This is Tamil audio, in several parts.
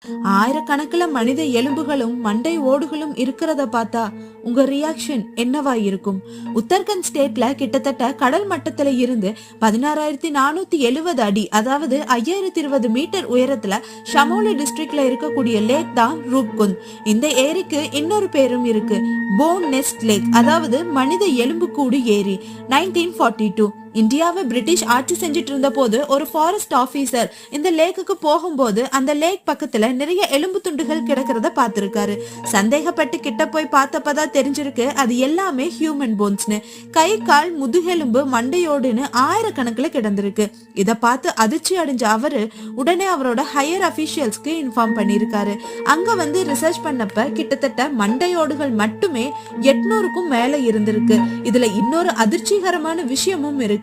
ஆயிரக்கணக்கில் மனித எலும்புகளும் மண்டை ஓடுகளும் இருக்கிறத பார்த்தா உங்க ரியாக்ஷன் என்னவா இருக்கும்? உத்தரகண்ட் ஸ்டேட்ல கிட்டத்தட்ட கடல் மட்டத்துல இருந்து 16,470 அடி, அதாவது 5,020 மீட்டர் உயரத்துல ஷமோலி டிஸ்ட்ரிக்ட்ல இருக்கக்கூடிய லேக் தான் ரூப்குந்த். இந்த ஏரிக்கு இன்னொரு பேரும் இருக்கு, போன் நெஸ்ட் லேக், அதாவது மனித எலும்பு கூடு ஏரி. 1942 இந்தியாவை பிரிட்டிஷ் ஆட்சி செஞ்சிட்டு இருந்த போது ஒரு ஃபாரஸ்ட் ஆபீசர் இந்த லேக்குக்கு போகும்போது அந்த லேக் பக்கத்துல நிறைய எலும்பு துண்டுகள் கிடக்கிறத பார்த்திருக்காரு. சந்தேகப்பட்டு கிட்ட போய் பார்த்தப்பதான் தெரிஞ்சிருக்கு அது எல்லாமே ஹியூமன் போன்ஸ்னு. கை கால் முதுகெலும்பு மண்டையோடுன்னு ஆயிரக்கணக்கில் கிடந்திருக்கு. இத பார்த்து அதிர்ச்சி அடைஞ்ச அவரு உடனே அவரோட ஹையர் அபிஷியல்ஸ்க்கு இன்ஃபார்ம் பண்ணிருக்காரு. அங்க வந்து ரிசர்ச் பண்ணப்ப கிட்டத்தட்ட மண்டையோடுகள் மட்டுமே 800க்கும் மேல இருந்திருக்கு. இதுல இன்னொரு அதிர்ச்சிகரமான விஷயமும் இருக்கு.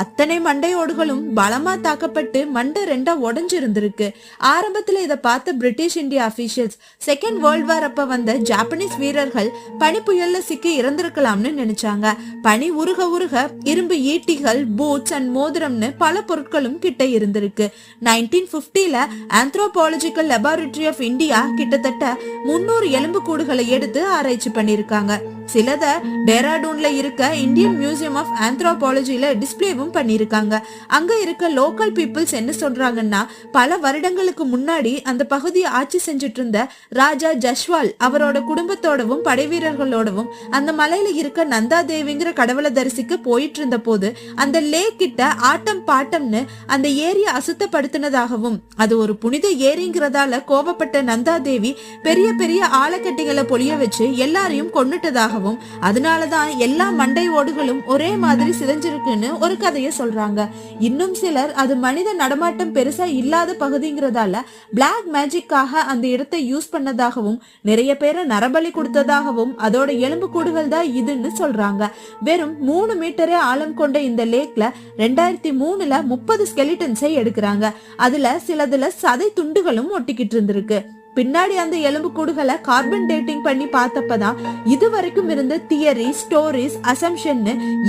அத்தனை மண்டையோடுகளும் பலமா தாக்கப்பட்டு மண்டை ரெண்டா உடைஞ்சு இருந்திருக்கு. ஆரம்பத்துல இத பார்த்த British India officials second world war அப்ப வந்த ஜாப்பனீஸ் வீரர்கள் பனி புயல்ல சிக்கி இறந்திருக்கலாம்னு நினைச்சாங்க. பனி உருக உருக இரும்பு ஈட்டிகள், பூட்ஸ் அண்ட் மோதிரம்னு பல பொருட்களும் கிட்ட இருந்திருக்கு. 1950ல ஆந்த்ரோபாலஜிக்கல் லெபார்டரி ஆஃப் இந்தியா கிட்டத்தட்ட 300 எலும்பு கூடுகளை எடுத்து ஆராய்ச்சி பண்ணிருக்காங்க. சிலத டேராடூன்ல இருக்க இந்தியன் மியூசியம் ஆஃப் ஆந்த்ரோபாலஜில டிஸ்பிளேவும் பண்ணிருக்காங்க. அங்க இருக்க லோக்கல் பீப்புள்ஸ் என்ன சொல்றாங்கன்னா, பல வருடங்களுக்கு முன்னாடி அந்த பகுதியை ஆட்சி செஞ்சுட்டு இருந்த ராஜா ஜஸ்வால் அவரோட குடும்பத்தோடவும் படை வீரர்களோடவும் அந்த மலையில இருக்க நந்தா தேவிங்கிற கடவுளை தரிசிக்க போயிட்டு இருந்த போது அந்த லேக் கிட்ட ஆட்டம் பாட்டம்னு அந்த ஏரியை அசுத்தப்படுத்தினதாகவும், அது ஒரு புனித ஏரிங்கிறதால கோபப்பட்ட நந்தா தேவி பெரிய பெரிய ஆலக்கட்டிகளை பொழிய வச்சு எல்லாரையும் கொன்னுட்டதாகவும், அதனாலதான் எல்லா மண்டை ஓடுகளும் ஒரே மாதிரி சிதைஞ்சிருக்குன்னு ஒரு கதையை சொல்றாங்க. இன்னும் சிலர் அது மனித நடமாட்டம் பெருசா இல்லாத பகுதிங்கிறதால பிளாக் மேஜிக்காக அந்த இடத்தை யூஸ் பண்ணதாகவும், நிறைய பேரை நரபலி கொடுத்ததாகவும், அதோட எலும்பு கூடுகள் தான் இதுன்னு சொல்றாங்க. வெறும் 3 மீட்டரே ஆழம் கொண்ட இந்த லேக்ல 2003ல 30 ஸ்கெலிட்டன்ஸை எடுக்கிறாங்க. அதுல சிலதுல சதை துண்டுகளும் ஒட்டிக்கிட்டு இருந்திருக்கு. பின்னாடி அந்த எலும்பு கூடுகளை கார்பன் டேட்டிங் பண்ணி பார்த்தப்பதான் இது வரைக்கும் இருந்த தியரி, ஸ்டோரிஸ், அசம்ஷன்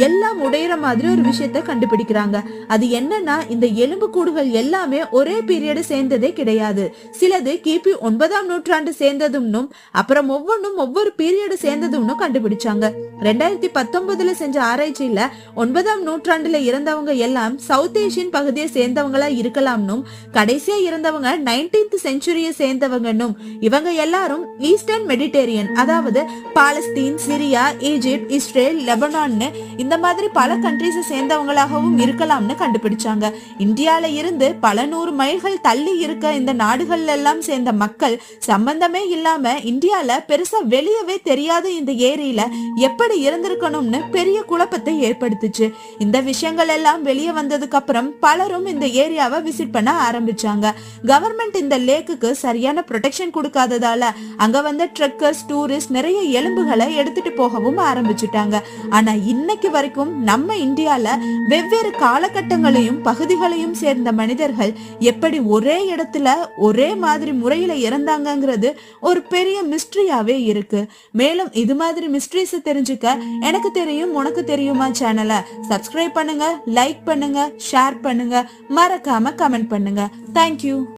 எல்லாம் உடையிற மாதிரி ஒரு விஷயத்த கண்டுபிடிக்கிறாங்க. அது என்னன்னா, இந்த எலும்பு கூடுகள் எல்லாமே ஒரே பீரியடு சேர்ந்ததே கிடையாது. சிலது கிபி 9ஆம் நூற்றாண்டு சேர்ந்ததும்னும் அப்புறம் ஒவ்வொன்றும் ஒவ்வொரு பீரியடு சேர்ந்ததும்னு கண்டுபிடிச்சாங்க. 2019ல செஞ்ச ஆராய்ச்சியில 9ஆம் நூற்றாண்டுல இறந்தவங்க எல்லாம் சவுத் ஏசியன் பகுதியை சேர்ந்தவங்களா இருக்கலாம்னும், கடைசியா இறந்தவங்க 19th செஞ்சுரியை சேர்ந்தவங்க, இவங்க எல்லாரும் ஈஸ்டர்ன் மெடிட்டேரியன், அதாவது Palestine, Syria, Egypt, Israel, Lebanon இந்த மாதிரி பல கண்ட்ரீஸ் சேர்ந்தவங்களாகவும் இருக்கலாம்னு கண்டுபிடிச்சாங்க. இந்தியால இருந்து பல 100 மைல்கள் தள்ளி இருக்க இந்த நாடுகள் எல்லாம் சேர்ந்த மக்கள் சம்பந்தமே இல்லாம இந்தியால பெருசா வெளியவே தெரியாத இந்த ஏரியில எப்படி இருந்திருக்கணும்னு பெரிய குழப்பத்தை ஏற்படுத்துச்சு. இந்த விஷயங்கள் எல்லாம் வெளியே வந்ததுக்கு அப்புறம் பலரும் இந்த ஏரியாவை விசிட் பண்ண ஆரம்பிச்சாங்க. கவர்மெண்ட் இந்த லேக்குக்கு சரியான ப்ரொடெக்ஷன் கொடுக்காததால அங்க வந்த ட்ரெக்கர்ஸ், டூரிஸ்ட் நிறைய எலும்புகளை எடுத்துட்டு போகவும் ஆரம்பிச்சுட்டாங்க. ஆனா இன்னைக்கு வரைக்கும் நம்ம இந்தியால வெவ்வேறு காலகட்டங்களையும் பகுதிகளையும் சேர்ந்த மனிதர்கள் எப்படி ஒரே இடத்துல ஒரே மாதிரி முறையில இறந்தாங்கிறது ஒரு பெரிய மிஸ்ட்ரியாவே இருக்கு. மேலும் இது மாதிரி மிஸ்ட்ரிஸ் தெரிஞ்சுக்க எனக்கு தெரியும் உனக்கு தெரியுமா சேனலை சப்ஸ்கிரைப் பண்ணுங்க, லைக் பண்ணுங்க, ஷேர் பண்ணுங்க, மறக்காம கமெண்ட் பண்ணுங்க. தேங்க்யூ.